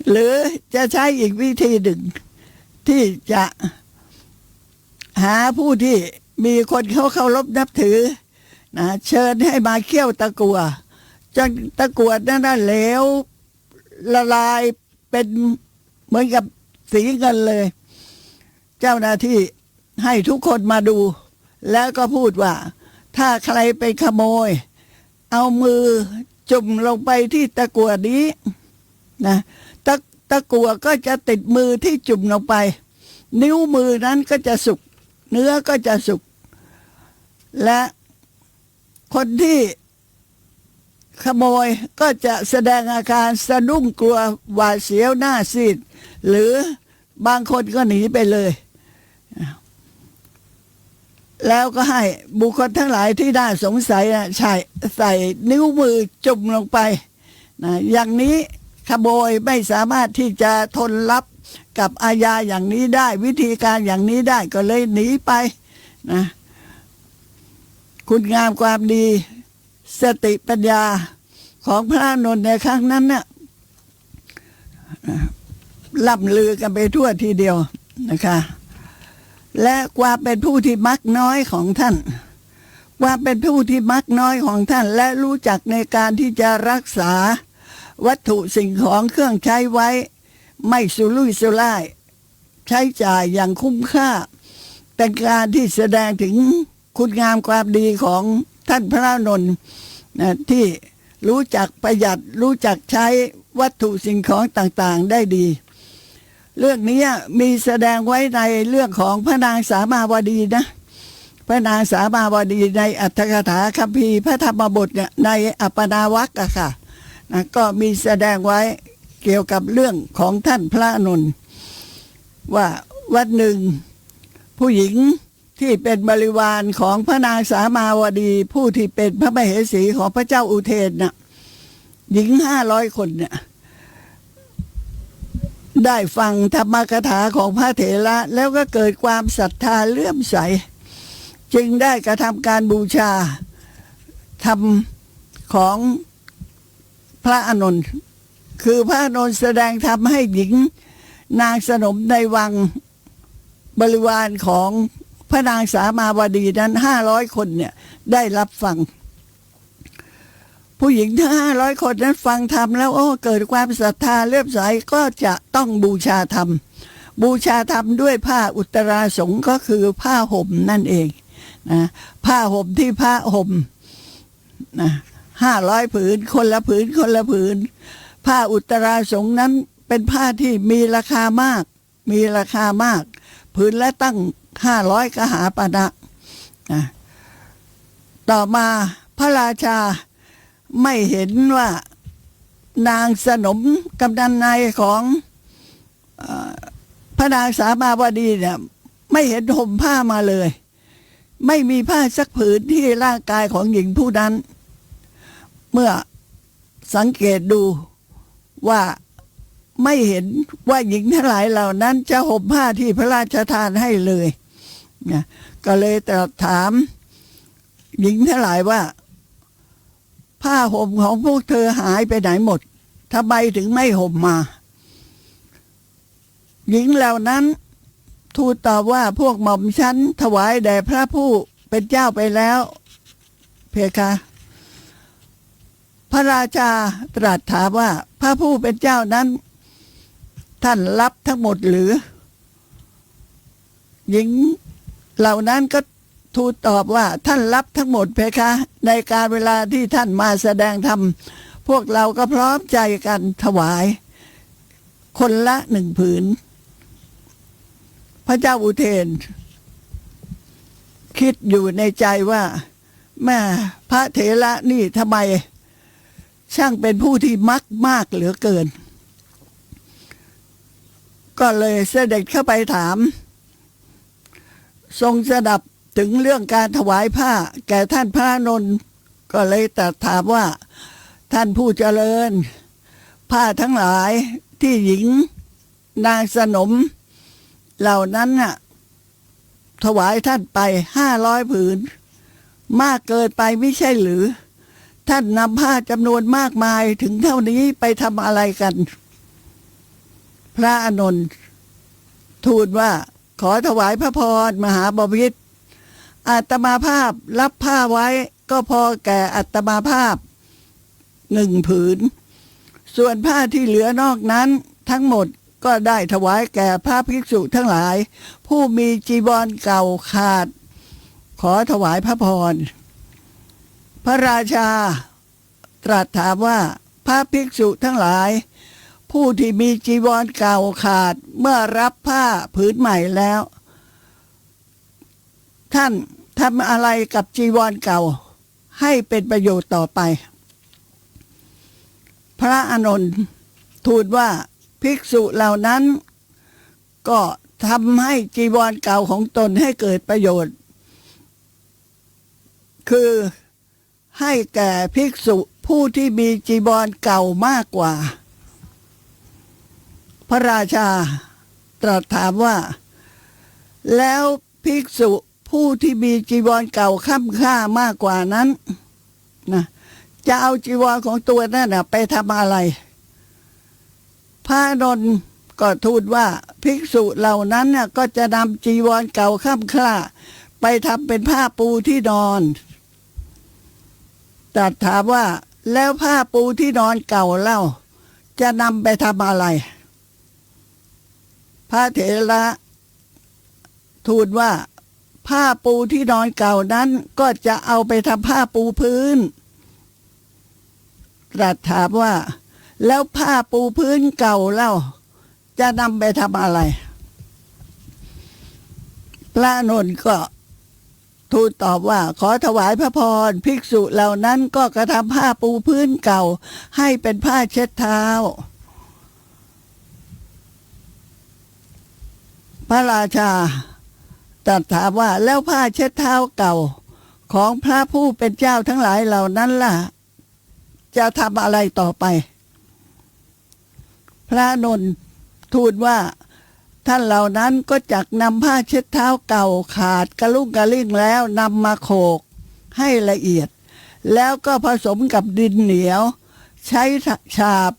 หรือจะใช้อีกวิธีหนึ่งที่จะหาผู้ที่มีคนเขาเคารพนับถือนะเชิญให้มาเคี่ยวตะกั่วจนตะกั่วนั้นเหลวละลายเป็นเหมือนกับสีเงินเลย เจ้าหน้าที่ให้ทุกคนมาดูแล้วก็พูดว่าถ้าใครไปขโมยเอามือจุ่มลงไปที่ตะกั่วนี้นะตะกั่วก็จะติดมือที่จุ่มลงไปนิ้วมือนั้นก็จะสุกเนื้อก็จะสุกและคนที่ขโมยก็จะแสดงอาการสะดุ้งกลัวหวาดเสียวหน้าซีดหรือบางคนก็หนีไปเลยแล้วก็ให้บุคคลทั้งหลายที่น่าสงสัยใส่นิ้วมือจุ่มลงไปนะอย่างนี้ขโมยไม่สามารถที่จะทนรับกับอาญาอย่างนี้ได้วิธีการอย่างนี้ได้ก็เลยหนีไปนะคุณงามความดีสติปัญญาของพระอานนท์ในครั้งนั้นน่ะล่ำลือกันไปทั่วทีเดียวนะคะและความเป็นผู้ที่มักน้อยของท่านความเป็นผู้ที่มักน้อยของท่านและรู้จักในการที่จะรักษาวัตถุสิ่งของเครื่องใช้ไว้ไม่สุรุ่ยสุร่ายใช้จ่ายอย่างคุ้มค่าเป็นการที่แสดงถึงคุณงามความดีของท่านพระอานนท์ที่รู้จักประหยัดรู้จักใช้วัตถุสิ่งของต่างๆได้ดีเรื่องนี้มีแสดงไว้ในเรื่องของพระนางสามาวดีนะพระนางสามาวดีในอัตถกถาคัมภีร์พระธรรมบทเนี่ยในอัปปนาวรรคค่ะนะก็มีแสดงไว้เกี่ยวกับเรื่องของท่านพระอานนท์ว่าวันหนึ่งผู้หญิงที่เป็นบริวารของพระนางสามาวดีผู้ที่เป็นพระมเหสีของพระเจ้าอุเทนน่ะหญิง500 คนเนี่ยได้ฟังธรรมกถาของพระเถระแล้วก็เกิดความศรัทธาเลื่อมใสจึงได้กระทำการบูชาธรรมของพระอานนท์คือพระอานนท์แสดงธรรมให้หญิงนางสนมในวังบริวารของพระนางสามาวดีนั้น500 คนเนี่ยได้รับฟังผู้หญิงทั้ง500 คนนั้นฟังธรรมแล้วเกิดความศรัทธาเลื่อมใสก็จะต้องบูชาธรรมบูชาธรรมด้วยผ้าอุตราสงฆ์ก็คือผ้าห่มนั่นเองนะผ้าห่มที่พระห่มนะ500 ผืนคนละผืนคนละผืนผ้าอุตราสงฆ์นั้นเป็นผ้าที่มีราคามากมีราคามากผืนละตั้ง500 กหาปณะนะต่อมาพระราชาไม่เห็นว่านางสนมกำนันในของพระนางสามาวดีเนี่ยไม่เห็นห่มผ้ามาเลยไม่มีผ้าสักผืนที่ร่างกายของหญิงผู้นั้นเมื่อสังเกตดูว่าไม่เห็นว่าหญิงทั้งหลายเหล่านั้นจะห่มผ้าที่พระราชทานให้เลยนะก็เลยตรัสถามหญิงทั้งหลายว่าผ้าห่มของพวกเธอหายไปไหนหมดทำไมถึงไม่ห่มมาหญิงเหล่านั้นทูลตอบว่าพวกหม่อมฉันถวายแด่พระผู้เป็นเจ้าไปแล้วเพคะพระราชาตรัสถามว่าพระผู้เป็นเจ้านั้นท่านรับทั้งหมดหรือหญิงเหล่านั้นก็ทูลตอบว่าท่านรับทั้งหมดเพคะในการเวลาที่ท่านมาแสดงธรรมพวกเราก็พร้อมใจกันถวายคนละ1 ผืนพระเจ้าอุเทนคิดอยู่ในใจว่าแม่พระเถระนี่ทำไม ช่างเป็นผู้ที่มักมากเหลือเกินก็เลยเสด็จเข้าไปถามทรงสดับถึงเรื่องการถวายผ้าแก่ท่านพระอานนท์ก็เลยตรัสถามว่าท่านผู้เจริญผ้าทั้งหลายที่หญิงนางสนมเหล่านั้นน่ะถวายท่านไป500 ผืนมากเกินไปไม่ใช่หรือท่านนำผ้าจำนวนมากมายถึงเท่านี้ไปทำอะไรกันพระอานนท์ทูลว่าขอถวายพระพรมหาบพิตรอาตมาภาพรับผ้าไว้ก็พอแก่อาตมาภาพ1 ผืนส่วนผ้าที่เหลือนอกนั้นทั้งหมดก็ได้ถวายแก่พระภิกษุทั้งหลายผู้มีจีวรเก่าขาดขอถวายพระพรพระราชาตรัสถามว่าพระภิกษุทั้งหลายผู้ที่มีจีวรเก่าขาดเมื่อรับผ้าผืนใหม่แล้วท่านทำอะไรกับจีวรเก่าให้เป็นประโยชน์ต่อไปพระอานนท์ทูลว่าภิกษุเหล่านั้นก็ทำให้จีวรเก่าของตนให้เกิดประโยชน์คือให้แก่ภิกษุผู้ที่มีจีวรเก่ามากกว่าพระราชาตรัสถามว่าแล้วภิกษุผู้ที่มีจีวรเก่าค่ำค่ามากกว่านั้นนะจะเอาจีวรของตัวนั่นนะไปทำอะไรพระอานนท์ก็ทูลว่าภิกษุเหล่านั้นน่ะก็จะนำจีวรเก่าค่ำค่าไปทำเป็นผ้าปูที่นอนตรัสถามว่าแล้วผ้าปูที่นอนเก่าเล่าจะนำไปทำอะไรพระเถระทูลว่าผ้าปูที่นอนเก่านั้นก็จะเอาไปทำผ้าปูพื้นตรัสถามว่าแล้วผ้าปูพื้นเก่าเล่าจะนำไปทำอะไรพระอานนท์ก็ทูลตอบว่าขอถวายพระพรภิกษุเหล่านั้นก็กระทำผ้าปูพื้นเก่าให้เป็นผ้าเช็ดเท้าพระราชาตรัสถามว่าแล้วผ้าเช็ดเท้าเก่าของพระผู้เป็นเจ้าทั้งหลายเหล่านั้นล่ะจะทำอะไรต่อไปพระอานนท์ทูลว่าท่านเหล่านั้นก็จักนำผ้าเช็ดเท้าเก่าขาดกระลุ่งกระลิ่งแล้วนำมาโขลกให้ละเอียดแล้วก็ผสมกับดินเหนียวใช้ฉาบ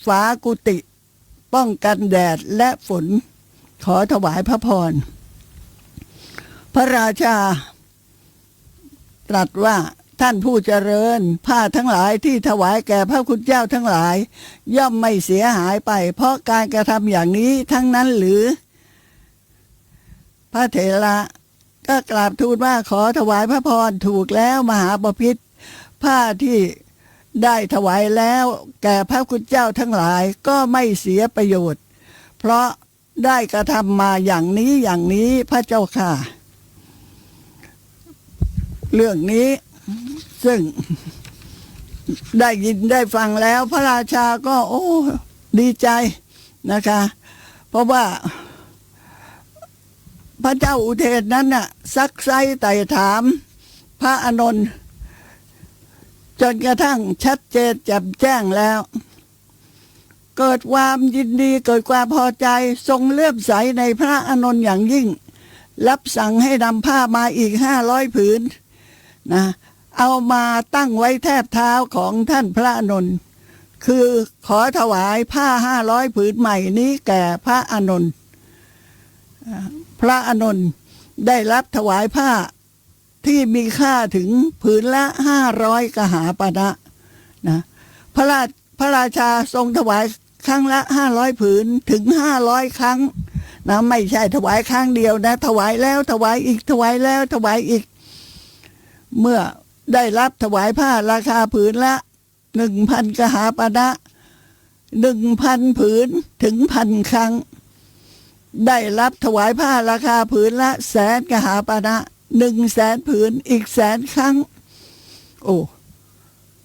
ฝากุฏิป้องกันแดดและฝนขอถวายพระพรพระราชาตรัสว่าท่านผู้เจริญผ้าทั้งหลายที่ถวายแก่พระคุณเจ้าทั้งหลายย่อมไม่เสียหายไปเพราะการกระทำอย่างนี้ทั้งนั้นหรือพระเถระก็กราบทูลว่าขอถวายพระพรถูกแล้วมหาบพิตรผ้าที่ได้ถวายแล้วแก่พระคุณเจ้าทั้งหลายก็ไม่เสียประโยชน์เพราะได้กระทำมาอย่างนี้พระเจ้าค่ะเรื่องนี้ซึ่งได้ยินได้ฟังแล้วพระราชาก็ดีใจนะคะเพราะว่าพระเจ้าอุเทนนั้นน่ะซักไซ้ไต่ถามพระอานนท์จนกระทั่งชัดเจนแจ่มแจ้งแล้วเกิดความยินดีเกิดความพอใจทรงเลื่อมใสในพระอานนท์อย่างยิ่งรับสั่งให้นำผ้ามาอีก500 ผืนนะเอามาตั้งไว้แทบเท้าของท่านพระอานนท์คือขอถวายผ้า500 ผืนใหม่นี้แก่พระอานนท์พระอานนท์ได้รับถวายผ้าที่มีค่าถึงผืนละ500 กหาปณะนะพระราชาทรงถวายครั้งละ500 ผืนถึง500 ครั้งนะไม่ใช่ถวายครั้งเดียวนะถวายแล้วถวายอีกถวายแล้วถวายอีกเมื่อได้รับถวายผ้าราคาผืนละ 1,000 กหาปณะ 1,000 ผืนถึง 1,000 ครั้งได้รับถวายผ้าราคาผืนละ100,000 กหาปณะ 100,000 ผืนอีก100,000 ครั้งโอ้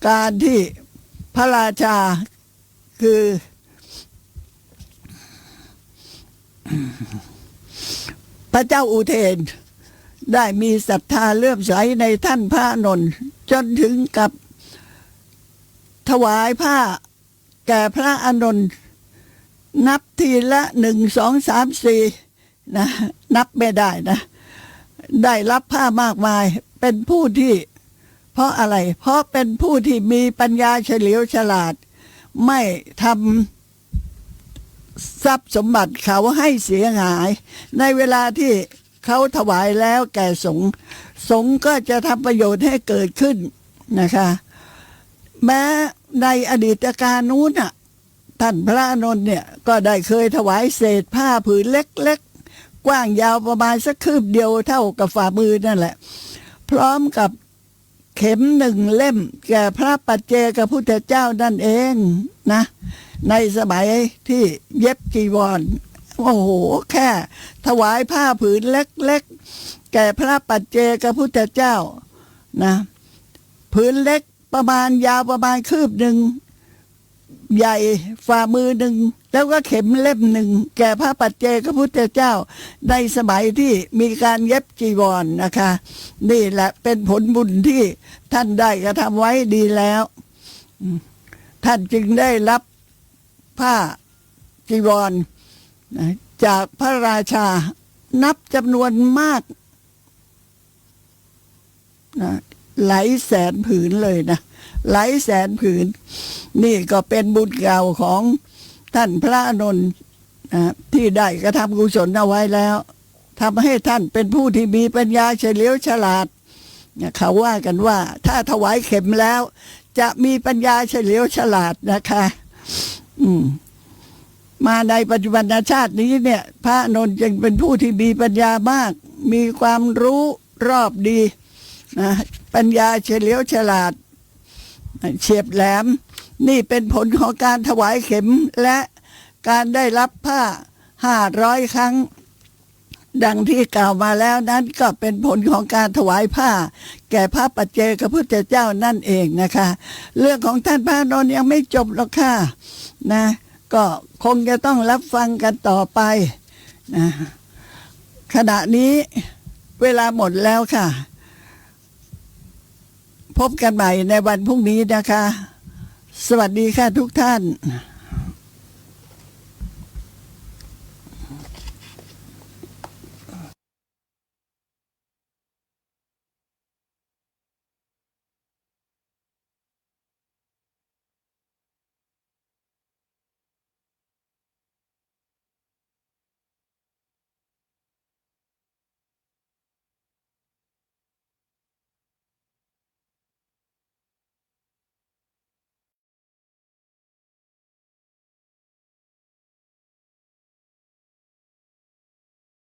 การที่ พระราชาคือ พระเจ้าอุเทนได้มีศรัทธาเลื่อมใสในท่านพระอานนท์จนถึงกับถวายผ้าแก่พระอานนท์นับทีละ1 2 3 4นะนับไม่ได้นะได้รับผ้ามากมายเป็นผู้ที่เพราะอะไรเพราะเป็นผู้ที่มีปัญญาเฉลียวฉลาดไม่ทำทรัพย์สมบัติเขาให้เสียหายในเวลาที่เขาถวายแล้วแก่สงฆ์สงฆ์ก็จะทำประโยชน์ให้เกิดขึ้นนะคะแม้ในอดีตการนู้นน่ะท่านพระอานนท์เนี่ยก็ได้เคยถวายเศษผ้าผืนเล็กๆกว้างยาวประมาณสักคืบเดียวเท่ากับฝ่ามือนั่นแหละพร้อมกับเข็ม1 เล่มแก่พระปัจเจกพุทธเจ้านั่นเองนะในสมัยที่เย็บจีวรโอ้โหแค่ถวายผ้าผืนเล็กๆแก่พระปัจเจกพุทธเจ้านะผืนเล็กประมาณยาวประมาณคืบ 1ใหญ่ฝ่ามือ 1แล้วก็เข็มเล่ม 1แก่พระปัจเจกพุทธเจ้าในสมัยที่มีการเย็บจีวรนะคะนี่แหละเป็นผลบุญที่ท่านได้กระทำไว้ดีแล้วท่านจึงได้รับผ้าจีวรจากพระราชานับจำนวนมากนะหลายแสนผืนเลยนะหลายแสนผืนนี่ก็เป็นบุญเก่าของท่านพระอานนท์ที่ได้กระทำกุศลเอาไว้แล้วทำให้ท่านเป็นผู้ที่มีปัญญาเฉลียวฉลาดเขาว่ากันว่าถ้าถวายเข็มแล้วจะมีปัญญาเฉลียวฉลาดนะคะมาในปัจจุบันชาตินี้เนี่ยพระอานนท์จึงเป็นผู้ที่มีปัญญามากมีความรู้รอบดีนะปัญญาเฉลียวฉลาดเฉียบแหลมนี่เป็นผลของการถวายเข็มและการได้รับผ้า500 ครั้งดังที่กล่าวมาแล้วนั้นก็เป็นผลของการถวายผ้าแก่พระปัจเจกพุทธเจ้านั่นเองนะคะเรื่องของท่านพระอานนท์ยังไม่จบหรอกค่ะนะก็คงจะต้องรับฟังกันต่อไปนะขณะนี้เวลาหมดแล้วค่ะพบกันใหม่ในวันพรุ่งนี้นะคะสวัสดีค่ะทุกท่าน